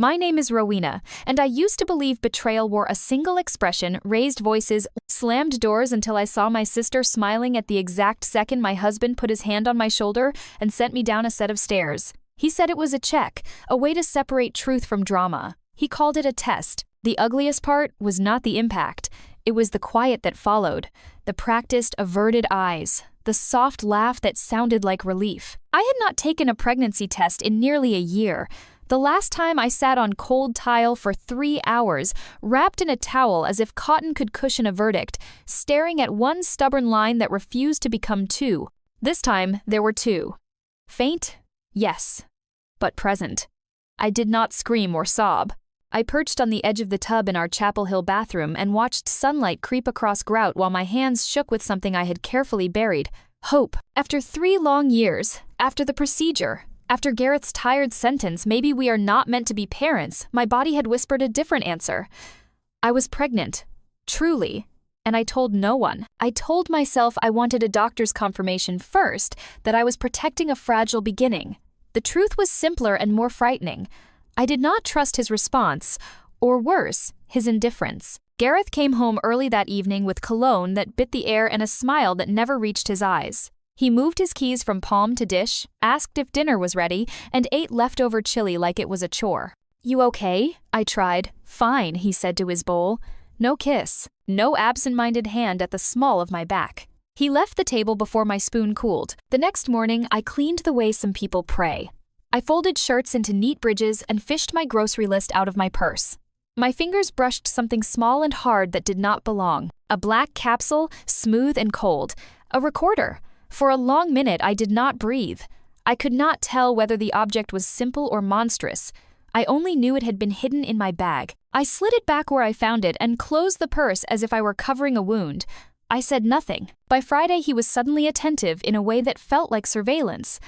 My name is Rowena, and I used to believe betrayal wore a single expression, raised voices, slammed doors until I saw my sister smiling at the exact second my husband put his hand on my shoulder and sent me down a set of stairs. He said it was a check, a way to separate truth from drama. He called it a test. The ugliest part was not the impact. It was the quiet that followed, the practiced, averted eyes, the soft laugh that sounded like relief. I had not taken a pregnancy test in nearly a year. The last time I sat on cold tile for 3 hours, wrapped in a towel as if cotton could cushion a verdict, staring at one stubborn line that refused to become two. This time, there were two. Faint? Yes. But present. I did not scream or sob. I perched on the edge of the tub in our Chapel Hill bathroom and watched sunlight creep across grout while my hands shook with something I had carefully buried. Hope. After 3 long years, after the procedure, after Gareth's tired sentence, maybe we are not meant to be parents, my body had whispered a different answer. I was pregnant. Truly. And I told no one. I told myself I wanted a doctor's confirmation first, that I was protecting a fragile beginning. The truth was simpler and more frightening. I did not trust his response, or worse, his indifference. Gareth came home early that evening with cologne that bit the air and a smile that never reached his eyes. He moved his keys from palm to dish, asked if dinner was ready, and ate leftover chili like it was a chore. "You okay?" I tried. "Fine," he said to his bowl. No kiss, no absent-minded hand at the small of my back. He left the table before my spoon cooled. The next morning, I cleaned the way some people pray. I folded shirts into neat bridges and fished my grocery list out of my purse. My fingers brushed something small and hard that did not belong. A black capsule, smooth and cold. A recorder. For a long minute, I did not breathe. I could not tell whether the object was simple or monstrous. I only knew it had been hidden in my bag. I slid it back where I found it and closed the purse as if I were covering a wound. I said nothing. By Friday, he was suddenly attentive in a way that felt like surveillance.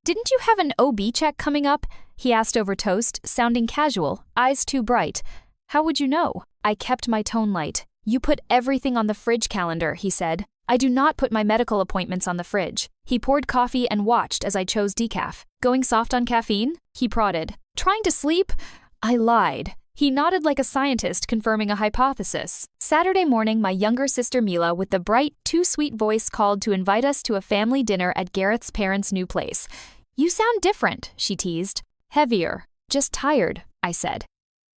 "Didn't you have an OB check coming up?" he asked over toast, sounding casual, eyes too bright. "How would you know?" I kept my tone light. "You put everything on the fridge calendar," he said. "I do not put my medical appointments on the fridge." He poured coffee and watched as I chose decaf. "Going soft on caffeine?" he prodded. "Trying to sleep?" I lied. He nodded like a scientist confirming a hypothesis. Saturday morning, my younger sister Mila, with the bright, too-sweet voice, called to invite us to a family dinner at Gareth's parents' new place. "You sound different," she teased. "Heavier. Just tired," I said.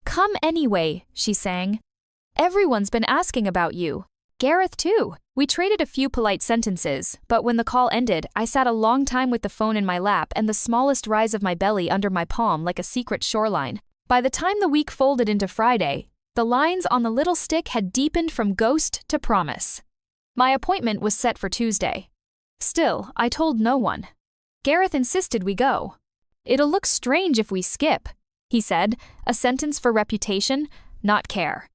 "Come anyway," she sang. "Everyone's been asking about you." Gareth too. We traded a few polite sentences, but when the call ended, I sat a long time with the phone in my lap and the smallest rise of my belly under my palm like a secret shoreline. By the time the week folded into Friday, the lines on the little stick had deepened from ghost to promise. My appointment was set for Tuesday. Still, I told no one. Gareth insisted we go. "It'll look strange if we skip," he said, a sentence for reputation, not care.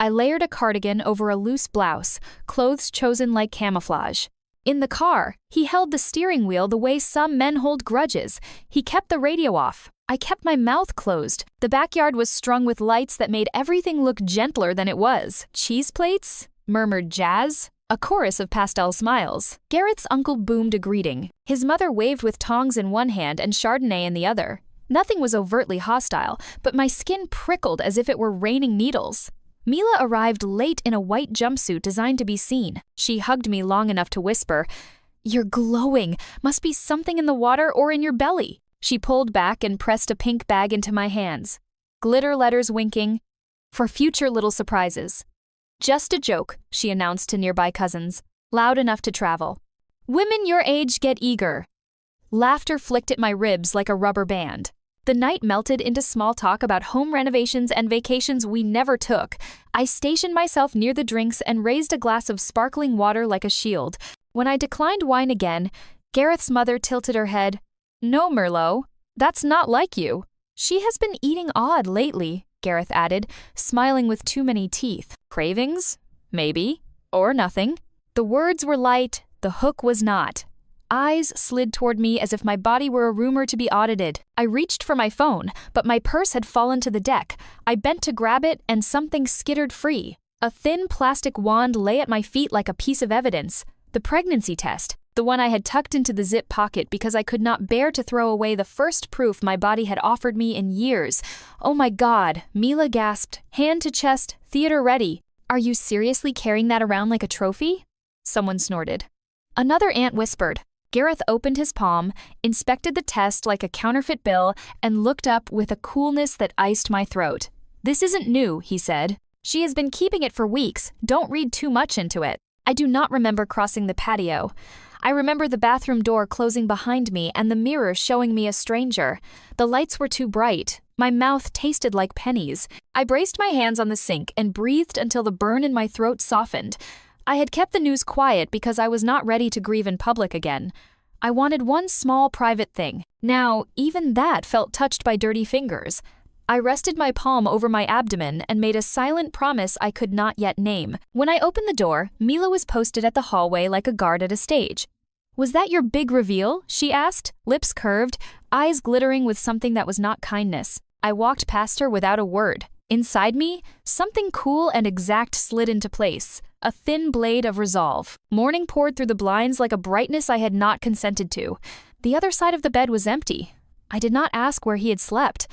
I layered a cardigan over a loose blouse, clothes chosen like camouflage. In the car, he held the steering wheel the way some men hold grudges. He kept the radio off. I kept my mouth closed. The backyard was strung with lights that made everything look gentler than it was. "Cheese plates?" murmured Jazz. A chorus of pastel smiles. Gareth's uncle boomed a greeting. His mother waved with tongs in one hand and Chardonnay in the other. Nothing was overtly hostile, but my skin prickled as if it were raining needles. Mila arrived late in a white jumpsuit designed to be seen. She hugged me long enough to whisper, "You're glowing. Must be something in the water or in your belly." She pulled back and pressed a pink bag into my hands. Glitter letters winking. "For future little surprises." "Just a joke," she announced to nearby cousins, loud enough to travel. "Women your age get eager." Laughter flicked at my ribs like a rubber band. The night melted into small talk about home renovations and vacations we never took. I stationed myself near the drinks and raised a glass of sparkling water like a shield. When I declined wine again, Gareth's mother tilted her head. "No, Merlot, that's not like you." "She has been eating odd lately," Gareth added, smiling with too many teeth. "Cravings? Maybe. Or nothing." The words were light, the hook was not. Eyes slid toward me as if my body were a rumor to be audited. I reached for my phone, but my purse had fallen to the deck. I bent to grab it, and something skittered free. A thin plastic wand lay at my feet like a piece of evidence. The pregnancy test. the one I had tucked into the zip pocket because I could not bear to throw away the first proof my body had offered me in years. "Oh my God," Mila gasped, hand to chest, theater ready. "Are you seriously carrying that around like a trophy?" Someone snorted. Another aunt whispered. Gareth opened his palm, inspected the test like a counterfeit bill, and looked up with a coolness that iced my throat. "This isn't new," he said. "She has been keeping it for weeks. Don't read too much into it." I do not remember crossing the patio. I remember the bathroom door closing behind me and the mirror showing me a stranger. The lights were too bright. My mouth tasted like pennies. I braced my hands on the sink and breathed until the burn in my throat softened. I had kept the news quiet because I was not ready to grieve in public again. I wanted one small private thing. Now, even that felt touched by dirty fingers. I rested my palm over my abdomen and made a silent promise I could not yet name. When I opened the door, Mila was posted at the hallway like a guard at a stage. "Was that your big reveal?" she asked, lips curved, eyes glittering with something that was not kindness. I walked past her without a word. Inside me, something cool and exact slid into place, a thin blade of resolve. Morning poured through the blinds like a brightness I had not consented to. The other side of the bed was empty. I did not ask where he had slept.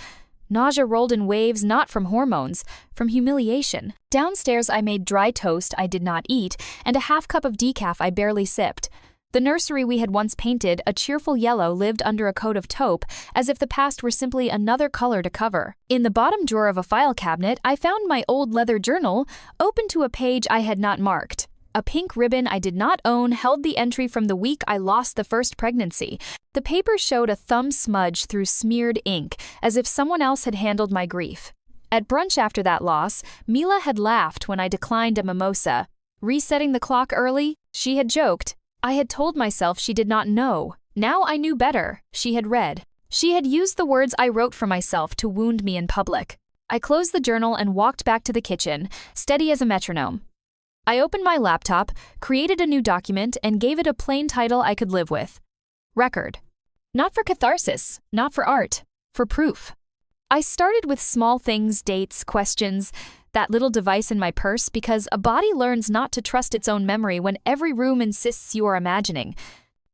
Nausea rolled in waves not from hormones, from humiliation. Downstairs I made dry toast I did not eat, and a half cup of decaf I barely sipped. The nursery we had once painted a cheerful yellow lived under a coat of taupe, as if the past were simply another color to cover. In the bottom drawer of a file cabinet, I found my old leather journal, open to a page I had not marked. A pink ribbon I did not own held the entry from the week I lost the first pregnancy. The paper showed a thumb smudge through smeared ink, as if someone else had handled my grief. At brunch after that loss, Mila had laughed when I declined a mimosa. Resetting the clock early, she had joked. I had told myself she did not know. Now I knew better. She had read. She had used the words I wrote for myself to wound me in public. I closed the journal and walked back to the kitchen, steady as a metronome. I opened my laptop, created a new document, and gave it a plain title I could live with. Record. Not for catharsis, not for art, for proof. I started with small things, dates, questions, that little device in my purse, because a body learns not to trust its own memory when every room insists you are imagining.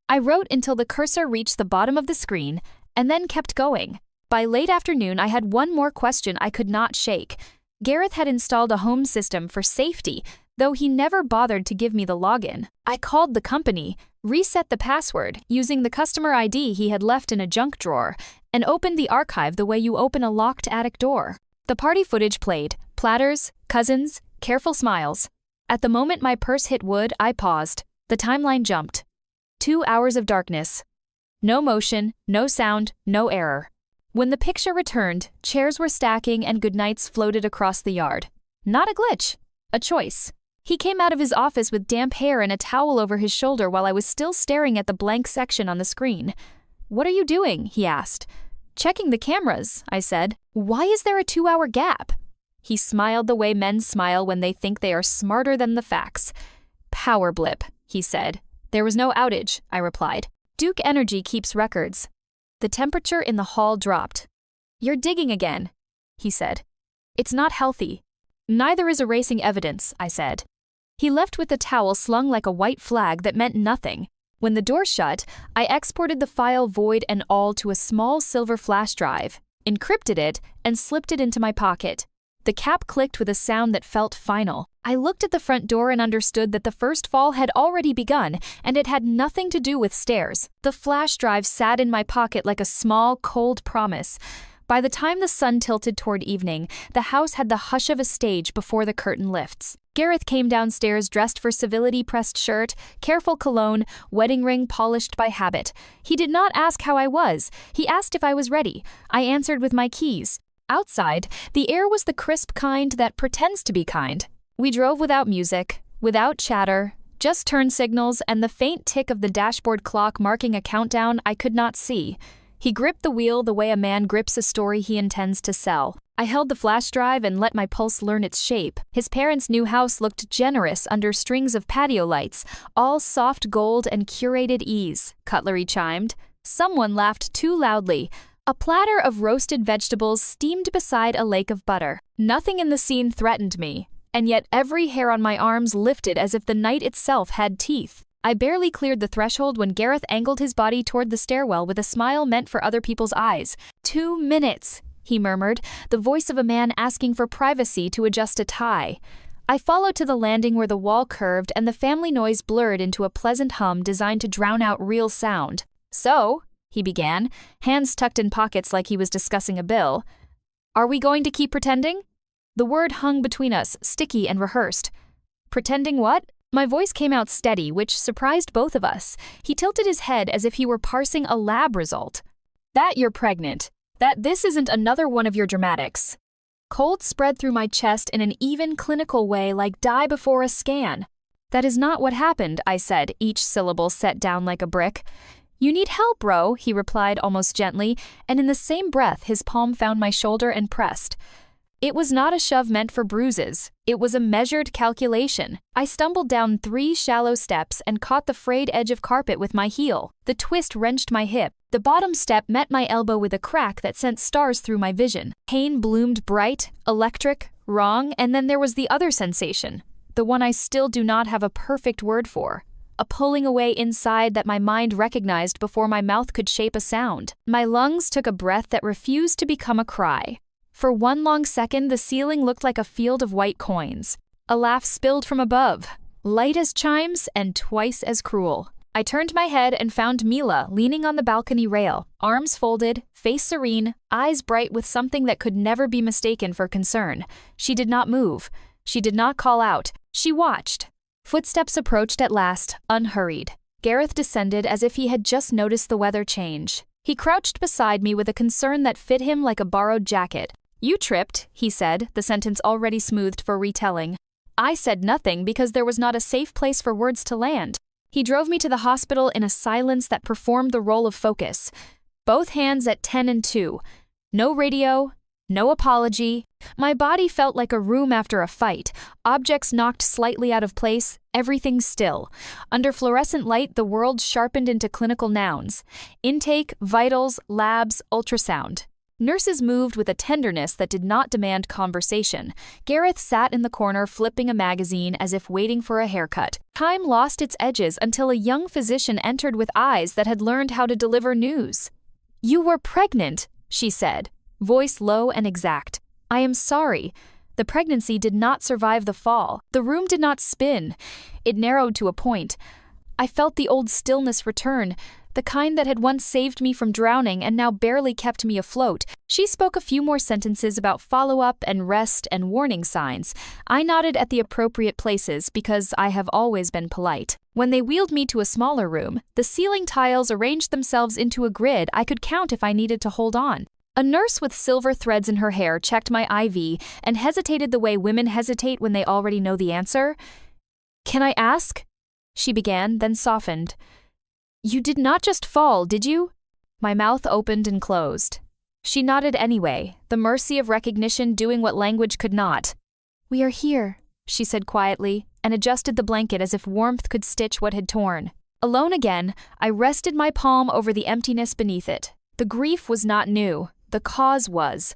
I wrote until the cursor reached the bottom of the screen, and then kept going. By late afternoon, I had one more question I could not shake. Gareth had installed a home system for safety, though he never bothered to give me the login. I called the company, reset the password using the customer ID he had left in a junk drawer, and opened the archive the way you open a locked attic door. The party footage played. Platters, cousins, careful smiles. At the moment my purse hit wood, I paused. The timeline jumped. 2 hours of darkness. No motion, no sound, no error. When the picture returned, chairs were stacking and goodnights floated across the yard. Not a glitch. A choice. He came out of his office with damp hair and a towel over his shoulder while I was still staring at the blank section on the screen. "What are you doing?" he asked. "Checking the cameras," I said. "Why is there a 2-hour gap?" He smiled the way men smile when they think they are smarter than the facts. "Power blip," he said. "There was no outage," I replied. "Duke Energy keeps records." The temperature in the hall dropped. "You're digging again," he said. "It's not healthy." "Neither is erasing evidence," I said. He left with the towel slung like a white flag that meant nothing. When the door shut, I exported the file void and all to a small silver flash drive, encrypted it, and slipped it into my pocket. The cap clicked with a sound that felt final. I looked at the front door and understood that the first fall had already begun, and it had nothing to do with stairs. The flash drive sat in my pocket like a small, cold promise. By the time the sun tilted toward evening, the house had the hush of a stage before the curtain lifts. Gareth came downstairs dressed for civility, pressed shirt, careful cologne, wedding ring polished by habit. He did not ask how I was. He asked if I was ready. I answered with my keys. Outside, the air was the crisp kind that pretends to be kind. We drove without music, without chatter, just turn signals and the faint tick of the dashboard clock marking a countdown I could not see. He gripped the wheel the way a man grips a story he intends to sell. I held the flash drive and let my pulse learn its shape. His parents' new house looked generous under strings of patio lights, all soft gold and curated ease, cutlery chimed. Someone laughed too loudly. A platter of roasted vegetables steamed beside a lake of butter. Nothing in the scene threatened me, and yet every hair on my arms lifted as if the night itself had teeth. I barely cleared the threshold when Gareth angled his body toward the stairwell with a smile meant for other people's eyes. 2 minutes, he murmured, the voice of a man asking for privacy to adjust a tie. I followed to the landing where the wall curved and the family noise blurred into a pleasant hum designed to drown out real sound. "So," he began, hands tucked in pockets like he was discussing a bill, "are we going to keep pretending?" The word hung between us, sticky and rehearsed. "Pretending what?" My voice came out steady, which surprised both of us. He tilted his head as if he were parsing a lab result. "That you're pregnant. That this isn't another one of your dramatics." Cold spread through my chest in an even, clinical way like dye before a scan. "That is not what happened," I said, each syllable set down like a brick. "You need help, bro," he replied almost gently, and in the same breath his palm found my shoulder and pressed. It was not a shove meant for bruises. It was a measured calculation. I stumbled down 3 shallow steps and caught the frayed edge of carpet with my heel. The twist wrenched my hip. The bottom step met my elbow with a crack that sent stars through my vision. Pain bloomed bright, electric, wrong, and then there was the other sensation, the one I still do not have a perfect word for. A pulling away inside that my mind recognized before my mouth could shape a sound. My lungs took a breath that refused to become a cry. For one long second, the ceiling looked like a field of white coins. A laugh spilled from above, light as chimes and twice as cruel. I turned my head and found Mila leaning on the balcony rail, arms folded, face serene, eyes bright with something that could never be mistaken for concern. She did not move. She did not call out. She watched. Footsteps approached at last, unhurried. Gareth descended as if he had just noticed the weather change. He crouched beside me with a concern that fit him like a borrowed jacket. "You tripped," he said, the sentence already smoothed for retelling. I said nothing because there was not a safe place for words to land. He drove me to the hospital in a silence that performed the role of focus. Both hands at 10 and 2. No radio, no apology. My body felt like a room after a fight. Objects knocked slightly out of place, everything still. Under fluorescent light, the world sharpened into clinical nouns. Intake, vitals, labs, ultrasound. Nurses moved with a tenderness that did not demand conversation. Gareth sat in the corner flipping a magazine as if waiting for a haircut. Time lost its edges until a young physician entered with eyes that had learned how to deliver news. "You were pregnant," she said, voice low and exact. "I am sorry." The pregnancy did not survive the fall. The room did not spin. It narrowed to a point. I felt the old stillness return, the kind that had once saved me from drowning and now barely kept me afloat. She spoke a few more sentences about follow-up and rest and warning signs. I nodded at the appropriate places because I have always been polite. When they wheeled me to a smaller room, the ceiling tiles arranged themselves into a grid I could count if I needed to hold on. A nurse with silver threads in her hair checked my IV and hesitated the way women hesitate when they already know the answer. "Can I ask?" she began, then softened. "You did not just fall, did you?" My mouth opened and closed. She nodded anyway, the mercy of recognition doing what language could not. "We are here," she said quietly, and adjusted the blanket as if warmth could stitch what had torn. Alone again, I rested my palm over the emptiness beneath it. The grief was not new. The cause was.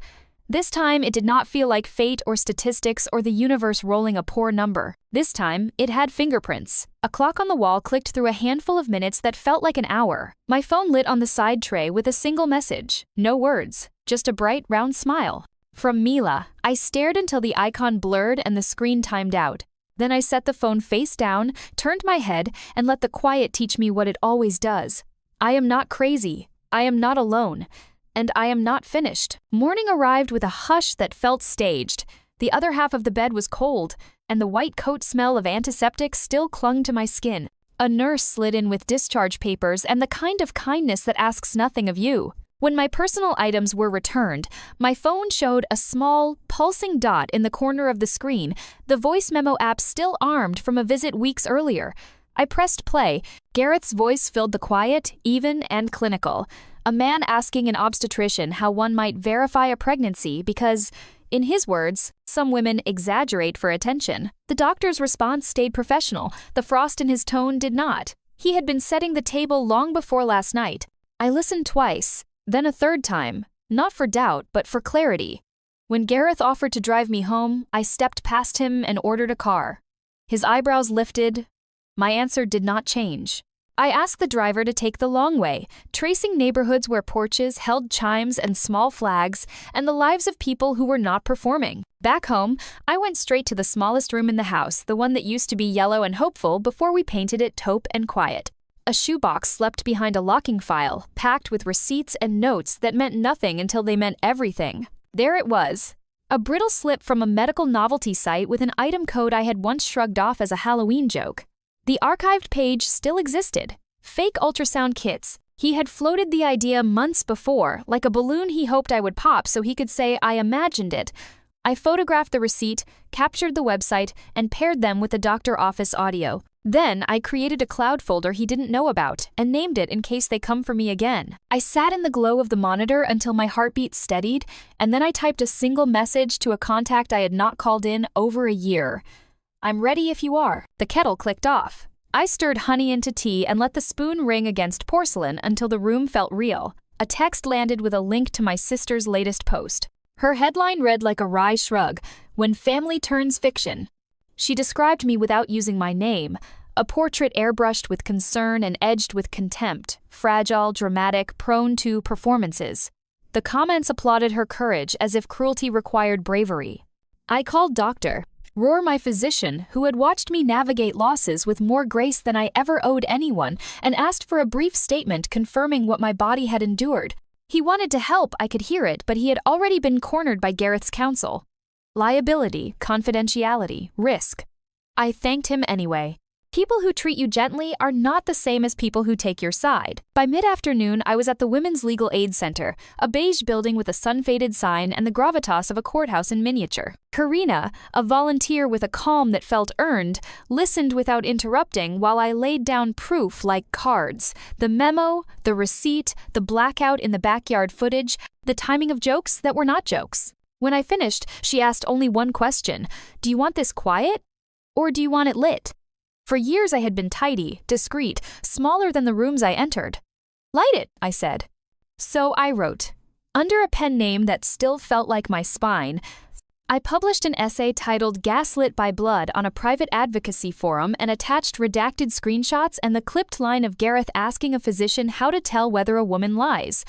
This time, it did not feel like fate or statistics or the universe rolling a poor number. This time, it had fingerprints. A clock on the wall clicked through a handful of minutes that felt like an hour. My phone lit on the side tray with a single message. No words, just a bright, round smile. From Mila. I stared until the icon blurred and the screen timed out. Then I set the phone face down, turned my head, and let the quiet teach me what it always does. I am not crazy. I am not alone. And I am not finished. Morning arrived with a hush that felt staged. The other half of the bed was cold, and the white coat smell of antiseptic still clung to my skin. A nurse slid in with discharge papers and the kind of kindness that asks nothing of you. When my personal items were returned, my phone showed a small, pulsing dot in the corner of the screen, the voice memo app still armed from a visit weeks earlier. I pressed play. Gareth's voice filled the quiet, even, and clinical. A man asking an obstetrician how one might verify a pregnancy because, in his words, some women exaggerate for attention. The doctor's response stayed professional. The frost in his tone did not. He had been setting the table long before last night. I listened twice, then a third time, not for doubt, but for clarity. When Gareth offered to drive me home, I stepped past him and ordered a car. His eyebrows lifted. My answer did not change. I asked the driver to take the long way, tracing neighborhoods where porches held chimes and small flags, and the lives of people who were not performing. Back home, I went straight to the smallest room in the house, the one that used to be yellow and hopeful before we painted it taupe and quiet. A shoebox slept behind a locking file, packed with receipts and notes that meant nothing until they meant everything. There it was. A brittle slip from a medical novelty site with an item code I had once shrugged off as a Halloween joke. The archived page still existed. Fake ultrasound kits. He had floated the idea months before, like a balloon he hoped I would pop so he could say I imagined it. I photographed the receipt, captured the website, and paired them with the doctor office audio. Then I created a cloud folder he didn't know about and named it in case they come for me again. I sat in the glow of the monitor until my heartbeat steadied, and then I typed a single message to a contact I had not called in over a year. "I'm ready if you are." The kettle clicked off. I stirred honey into tea and let the spoon ring against porcelain until the room felt real. A text landed with a link to my sister's latest post. Her headline read like a wry shrug, "When family turns fiction." She described me without using my name, a portrait airbrushed with concern and edged with contempt, fragile, dramatic, prone to performances. The comments applauded her courage as if cruelty required bravery. I called Dr. Rohr, my physician, who had watched me navigate losses with more grace than I ever owed anyone, and asked for a brief statement confirming what my body had endured. He wanted to help, I could hear it, but he had already been cornered by Gareth's counsel. Liability, confidentiality, risk. I thanked him anyway. People who treat you gently are not the same as people who take your side. By mid-afternoon, I was at the Women's Legal Aid Center, a beige building with a sun-faded sign and the gravitas of a courthouse in miniature. Karina, a volunteer with a calm that felt earned, listened without interrupting while I laid down proof like cards. The memo, the receipt, the blackout in the backyard footage, the timing of jokes that were not jokes. When I finished, she asked only one question: "Do you want this quiet? Or do you want it lit?" For years I had been tidy, discreet, smaller than the rooms I entered. "Light it," I said. So I wrote. Under a pen name that still felt like my spine, I published an essay titled "Gaslit by Blood" on a private advocacy forum and attached redacted screenshots and the clipped line of Gareth asking a physician how to tell whether a woman lies.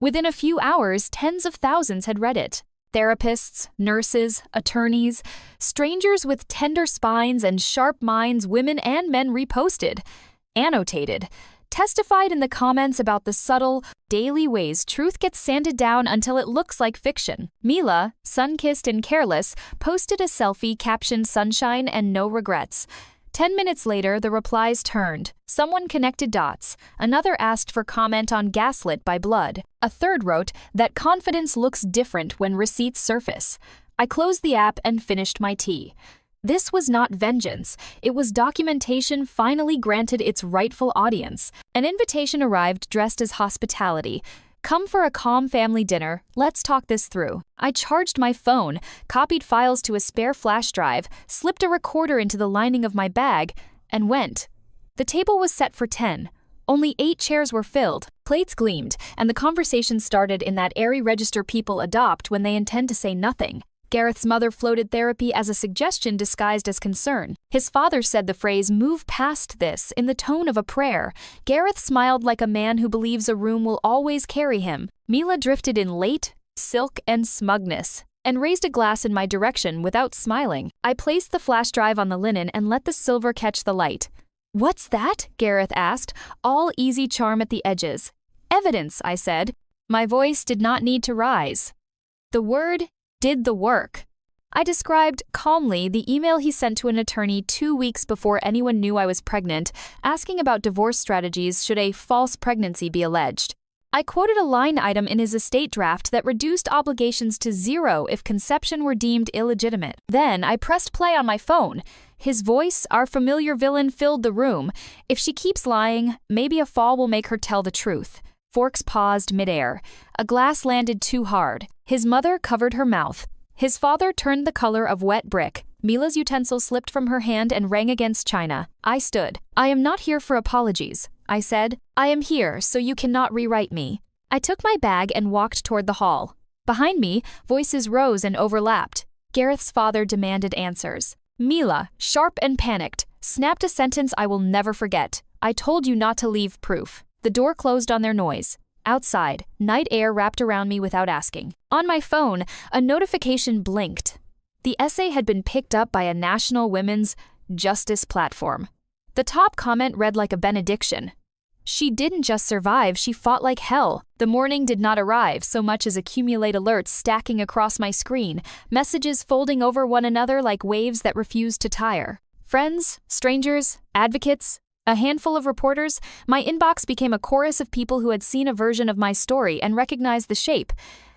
Within a few hours, tens of thousands had read it. Therapists, nurses, attorneys, strangers with tender spines and sharp minds, women and men reposted, annotated, testified in the comments about the subtle, daily ways truth gets sanded down until it looks like fiction. Mila, sun-kissed and careless, posted a selfie captioned "Sunshine and no regrets." 10 minutes later, the replies turned. Someone connected dots. Another asked for comment on "Gaslit by Blood." A third wrote that confidence looks different when receipts surface. I closed the app and finished my tea. This was not vengeance. It was documentation finally granted its rightful audience. An invitation arrived dressed as hospitality. "Come for a calm family dinner. Let's talk this through." I charged my phone, copied files to a spare flash drive, slipped a recorder into the lining of my bag, and went. The table was set for 10. Only 8 chairs were filled. Plates gleamed, and the conversation started in that airy register people adopt when they intend to say nothing. Gareth's mother floated therapy as a suggestion disguised as concern. His father said the phrase "move past this" in the tone of a prayer. Gareth smiled like a man who believes a room will always carry him. Mila drifted in late, silk, and smugness, and raised a glass in my direction without smiling. I placed the flash drive on the linen and let the silver catch the light. "What's that?" Gareth asked, all easy charm at the edges. "Evidence," I said. My voice did not need to rise. The word did the work. I described calmly the email he sent to an attorney 2 weeks before anyone knew I was pregnant, asking about divorce strategies should a false pregnancy be alleged. I quoted a line item in his estate draft that reduced obligations to 0 if conception were deemed illegitimate. Then I pressed play on my phone. His voice, our familiar villain, filled the room. "If she keeps lying, maybe a fall will make her tell the truth." Forks paused midair. A glass landed too hard. His mother covered her mouth. His father turned the color of wet brick. Mila's utensil slipped from her hand and rang against china. I stood. "I am not here for apologies," I said. "I am here so you cannot rewrite me." I took my bag and walked toward the hall. Behind me, voices rose and overlapped. Gareth's father demanded answers. Mila, sharp and panicked. snapped a sentence I will never forget. I told you not to leave proof. The door closed on their noise. Outside, night air wrapped around me without asking. On my phone, a notification blinked. The essay had been picked up by a national women's justice platform. The top comment read like a benediction. She didn't just survive, she fought like hell. The morning did not arrive, so much as accumulate alerts stacking across my screen, messages folding over one another like waves that refused to tire. Friends, strangers, advocates, a handful of reporters, my inbox became a chorus of people who had seen a version of my story and recognized the shape.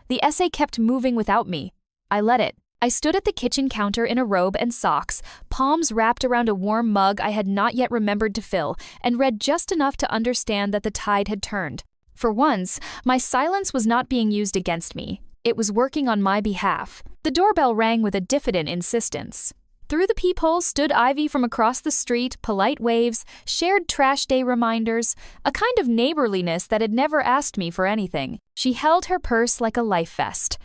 The essay kept moving without me. I let it. I stood at the kitchen counter in a robe and socks, palms wrapped around a warm mug I had not yet remembered to fill, and read just enough to understand that the tide had turned. For once, my silence was not being used against me. It was working on my behalf. The doorbell rang with a diffident insistence. Through the peephole stood Ivy from across the street, polite waves, shared trash day reminders, a kind of neighborliness that had never asked me for anything. She held her purse like a life vest.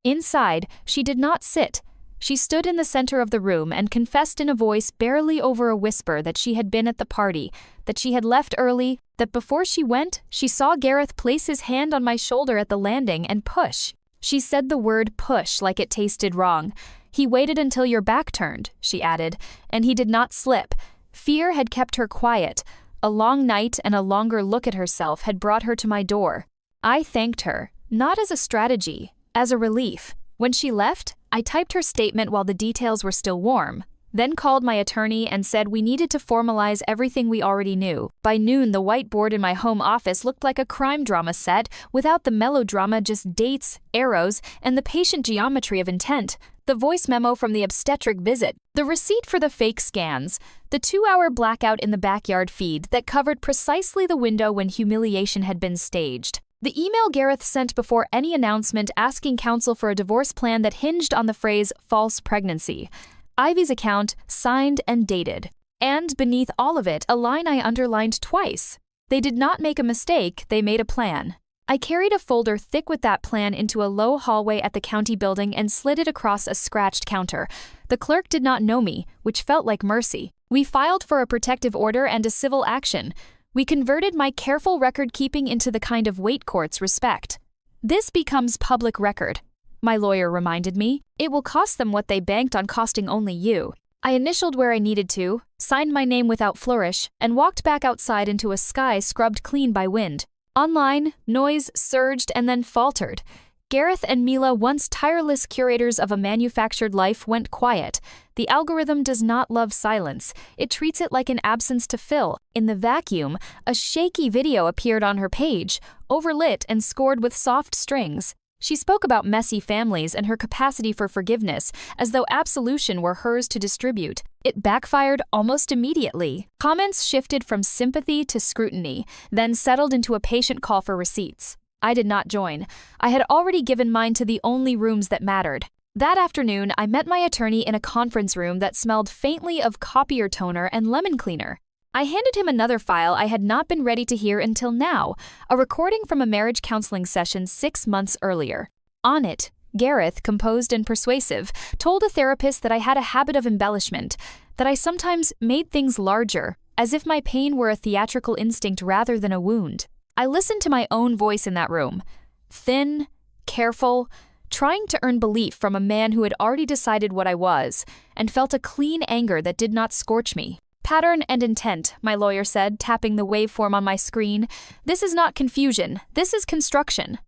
Inside, she did not sit. She stood in the center of the room and confessed in a voice barely over a whisper that she had been at the party, that she had left early, that before she went, she saw Gareth place his hand on my shoulder at the landing and push. She said the word push like it tasted wrong. He waited until your back turned, she added, and he did not slip. Fear had kept her quiet. A long night and a longer look at herself had brought her to my door. I thanked her, not as a strategy, as a relief. When she left, I typed her statement while the details were still warm, then called my attorney and said we needed to formalize everything we already knew. By noon, the whiteboard in my home office looked like a crime drama set, without the melodrama, just dates, arrows, and the patient geometry of intent. The voice memo from the obstetric visit, the receipt for the fake scans, the 2-hour blackout in the backyard feed that covered precisely the window when humiliation had been staged. The email Gareth sent before any announcement asking counsel for a divorce plan that hinged on the phrase false pregnancy. Ivy's account, signed and dated. And beneath all of it, a line I underlined twice. They did not make a mistake, they made a plan. I carried a folder thick with that plan into a low hallway at the county building and slid it across a scratched counter. The clerk did not know me, which felt like mercy. We filed for a protective order and a civil action. We converted my careful record-keeping into the kind of weight courts respect. This becomes public record, my lawyer reminded me. It will cost them what they banked on costing only you. I initialed where I needed to, signed my name without flourish, and walked back outside into a sky scrubbed clean by wind. Online, noise surged and then faltered. Gareth and Mila, once tireless curators of a manufactured life, went quiet. The algorithm does not love silence. It treats it like an absence to fill. In the vacuum, a shaky video appeared on her page, overlit and scored with soft strings. She spoke about messy families and her capacity for forgiveness, as though absolution were hers to distribute. It backfired almost immediately. Comments shifted from sympathy to scrutiny, then settled into a patient call for receipts. I did not join. I had already given mine to the only rooms that mattered. That afternoon, I met my attorney in a conference room that smelled faintly of copier toner and lemon cleaner. I handed him another file I had not been ready to hear until now, a recording from a marriage counseling session 6 months earlier. On it, Gareth, composed and persuasive, told a therapist that I had a habit of embellishment, that I sometimes made things larger, as if my pain were a theatrical instinct rather than a wound. I listened to my own voice in that room, thin, careful, trying to earn belief from a man who had already decided what I was, and felt a clean anger that did not scorch me. Pattern and intent, my lawyer said, tapping the waveform on my screen. This is not confusion, this is construction.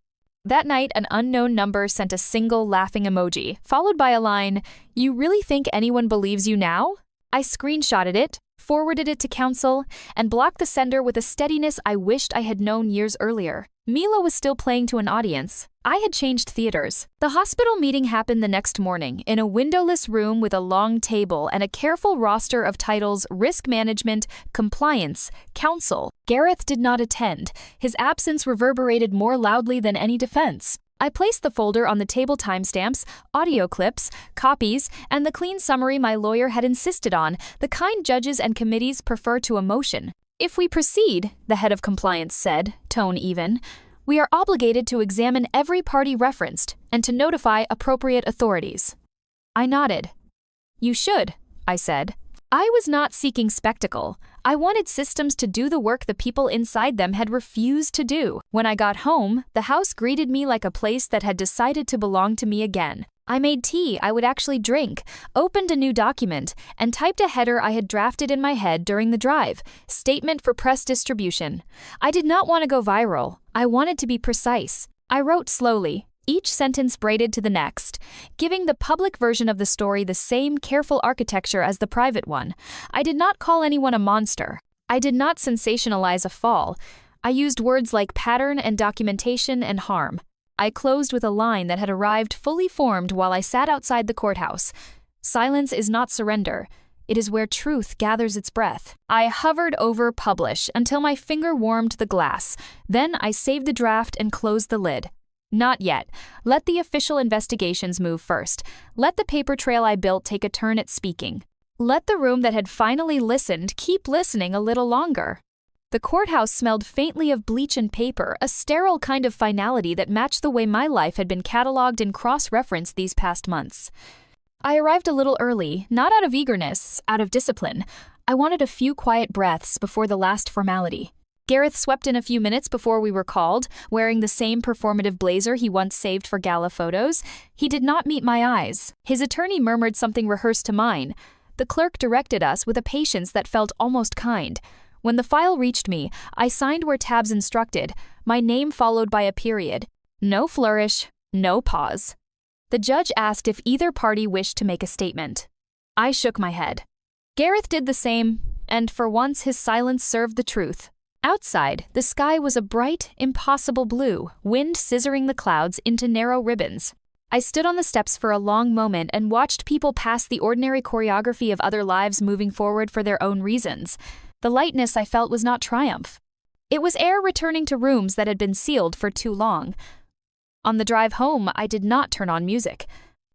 That night, an unknown number sent a single laughing emoji, followed by a line, "You really think anyone believes you now?" I screenshotted it, forwarded it to counsel, and blocked the sender with a steadiness I wished I had known years earlier. Mila was still playing to an audience. I had changed theaters. The hospital meeting happened the next morning, in a windowless room with a long table and a careful roster of titles: risk management, compliance, counsel. Gareth did not attend. His absence reverberated more loudly than any defense. I placed the folder on the table: timestamps, audio clips, copies, and the clean summary my lawyer had insisted on, the kind judges and committees prefer to emotion. "If we proceed," the head of compliance said, tone even, "we are obligated to examine every party referenced and to notify appropriate authorities." I nodded. "You should," I said. I was not seeking spectacle. I wanted systems to do the work the people inside them had refused to do. When I got home, the house greeted me like a place that had decided to belong to me again. I made tea I would actually drink, opened a new document, and typed a header I had drafted in my head during the drive, statement for press distribution. I did not want to go viral. I wanted to be precise. I wrote slowly, each sentence braided to the next, giving the public version of the story the same careful architecture as the private one. I did not call anyone a monster. I did not sensationalize a fall. I used words like pattern and documentation and harm. I closed with a line that had arrived fully formed while I sat outside the courthouse. Silence is not surrender. It is where truth gathers its breath. I hovered over publish until my finger warmed the glass. Then I saved the draft and closed the lid. Not yet. Let the official investigations move first. Let the paper trail I built take a turn at speaking. Let the room that had finally listened keep listening a little longer. The courthouse smelled faintly of bleach and paper, a sterile kind of finality that matched the way my life had been cataloged and cross-referenced these past months. I arrived a little early, not out of eagerness, out of discipline. I wanted a few quiet breaths before the last formality. Gareth swept in a few minutes before we were called, wearing the same performative blazer he once saved for gala photos. He did not meet my eyes. His attorney murmured something rehearsed to mine. The clerk directed us with a patience that felt almost kind. When the file reached me, I signed where tabs instructed, my name followed by a period. No flourish, no pause. The judge asked if either party wished to make a statement. I shook my head. Gareth did the same, and for once his silence served the truth. Outside, the sky was a bright, impossible blue, wind scissoring the clouds into narrow ribbons. I stood on the steps for a long moment and watched people pass the ordinary choreography of other lives moving forward for their own reasons. The lightness I felt was not triumph. It was air returning to rooms that had been sealed for too long. On the drive home, I did not turn on music.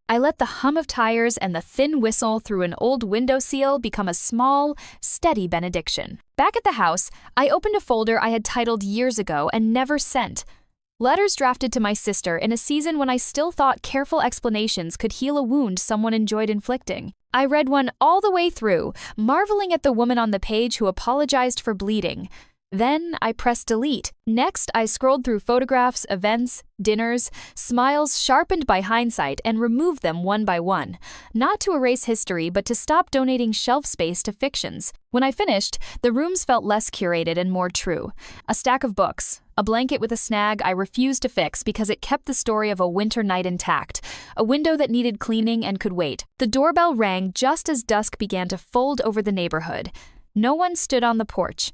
I let the hum of tires and the thin whistle through an old window seal become a small, steady benediction. Back at the house, I opened a folder I had titled years ago and never sent. Letters drafted to my sister in a season when I still thought careful explanations could heal a wound someone enjoyed inflicting. I read one all the way through, marveling at the woman on the page who apologized for bleeding. Then I pressed delete. Next, I scrolled through photographs, events, dinners, smiles sharpened by hindsight and removed them one by one. Not to erase history, but to stop donating shelf space to fictions. When I finished, the rooms felt less curated and more true. A stack of books, a blanket with a snag I refused to fix because it kept the story of a winter night intact, a window that needed cleaning and could wait. The doorbell rang just as dusk began to fold over the neighborhood. No one stood on the porch.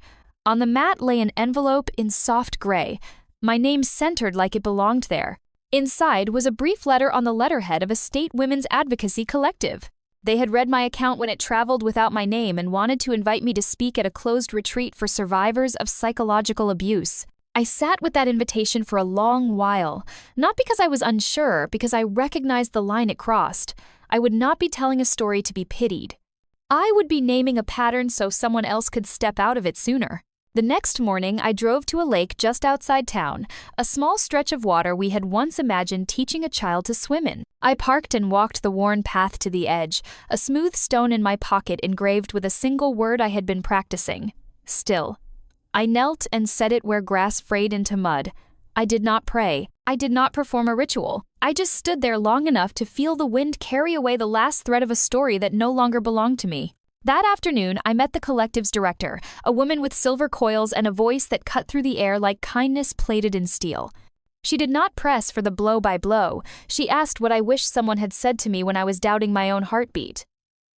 On the mat lay an envelope in soft gray, my name centered like it belonged there. Inside was a brief letter on the letterhead of a state women's advocacy collective. They had read my account when it traveled without my name and wanted to invite me to speak at a closed retreat for survivors of psychological abuse. I sat with that invitation for a long while, not because I was unsure, because I recognized the line it crossed. I would not be telling a story to be pitied. I would be naming a pattern so someone else could step out of it sooner. The next morning, I drove to a lake just outside town, a small stretch of water we had once imagined teaching a child to swim in. I parked and walked the worn path to the edge, a smooth stone in my pocket engraved with a single word I had been practicing. Still. I knelt and set it where grass frayed into mud. I did not pray. I did not perform a ritual. I just stood there long enough to feel the wind carry away the last thread of a story that no longer belonged to me. That afternoon, I met the collective's director, a woman with silver coils and a voice that cut through the air like kindness plated in steel. She did not press for the blow-by-blow. She asked what I wished someone had said to me when I was doubting my own heartbeat.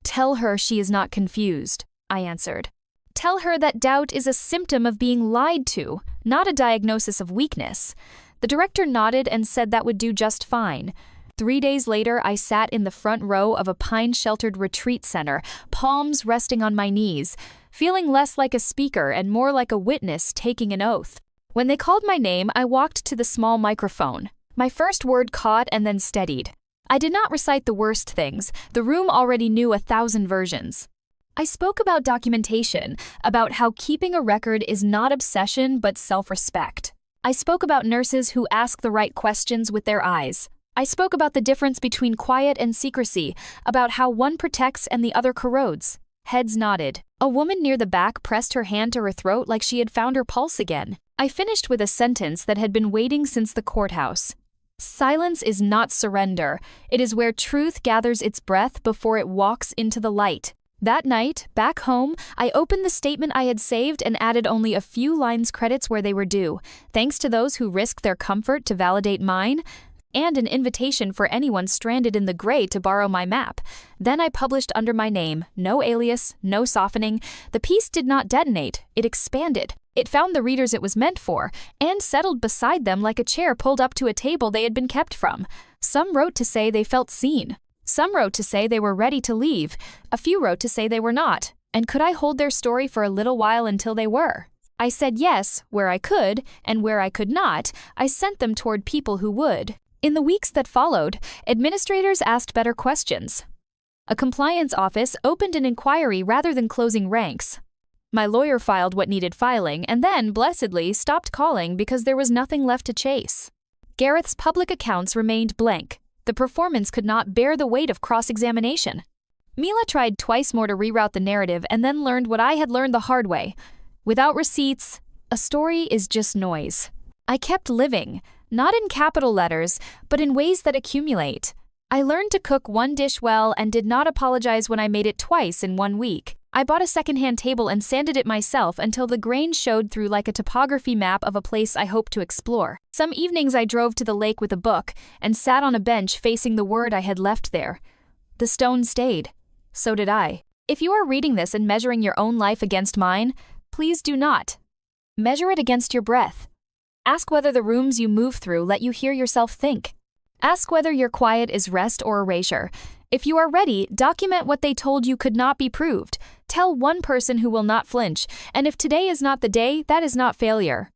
"Tell her she is not confused," I answered. "Tell her that doubt is a symptom of being lied to, not a diagnosis of weakness." The director nodded and said that would do just fine. 3 days later, I sat in the front row of a pine-sheltered retreat center, palms resting on my knees, feeling less like a speaker and more like a witness taking an oath. When they called my name, I walked to the small microphone. My first word caught and then steadied. I did not recite the worst things. The room already knew 1,000 versions. I spoke about documentation, about how keeping a record is not obsession but self-respect. I spoke about nurses who ask the right questions with their eyes. I spoke about the difference between quiet and secrecy, about how one protects and the other corrodes. Heads nodded. A woman near the back pressed her hand to her throat like she had found her pulse again. I finished with a sentence that had been waiting since the courthouse. Silence is not surrender. It is where truth gathers its breath before it walks into the light. That night, back home, I opened the statement I had saved and added only a few lines credits where they were due, thanks to those who risked their comfort to validate mine, and an invitation for anyone stranded in the gray to borrow my map. Then I published under my name, no alias, no softening. The piece did not detonate, it expanded. It found the readers it was meant for, and settled beside them like a chair pulled up to a table they had been kept from. Some wrote to say they felt seen. Some wrote to say they were ready to leave. A few wrote to say they were not. And could I hold their story for a little while until they were? I said yes, where I could, and where I could not, I sent them toward people who would. In the weeks that followed, administrators asked better questions. A compliance office opened an inquiry rather than closing ranks. My lawyer filed what needed filing and then, blessedly, stopped calling because there was nothing left to chase. Gareth's public accounts remained blank. The performance could not bear the weight of cross-examination. Mila tried twice more to reroute the narrative and then learned what I had learned the hard way. Without receipts, a story is just noise. I kept living, not in capital letters, but in ways that accumulate. I learned to cook one dish well and did not apologize when I made it twice in 1 week. I bought a secondhand table and sanded it myself until the grain showed through like a topography map of a place I hoped to explore. Some evenings I drove to the lake with a book and sat on a bench facing the word I had left there. The stone stayed. So did I. If you are reading this and measuring your own life against mine, please do not. Measure it against your breath. Ask whether the rooms you move through let you hear yourself think. Ask whether your quiet is rest or erasure. If you are ready, document what they told you could not be proved. Tell one person who will not flinch, and if today is not the day, that is not failure.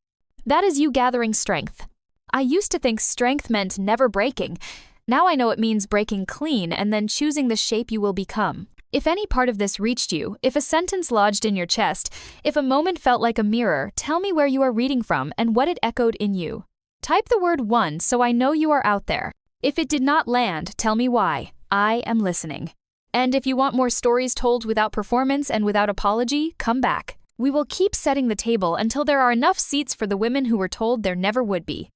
That is you gathering strength. I used to think strength meant never breaking. Now I know it means breaking clean and then choosing the shape you will become. If any part of this reached you, if a sentence lodged in your chest, if a moment felt like a mirror, tell me where you are reading from and what it echoed in you. Type the word one so I know you are out there. If it did not land, tell me why. I am listening. And if you want more stories told without performance and without apology, come back. We will keep setting the table until there are enough seats for the women who were told there never would be.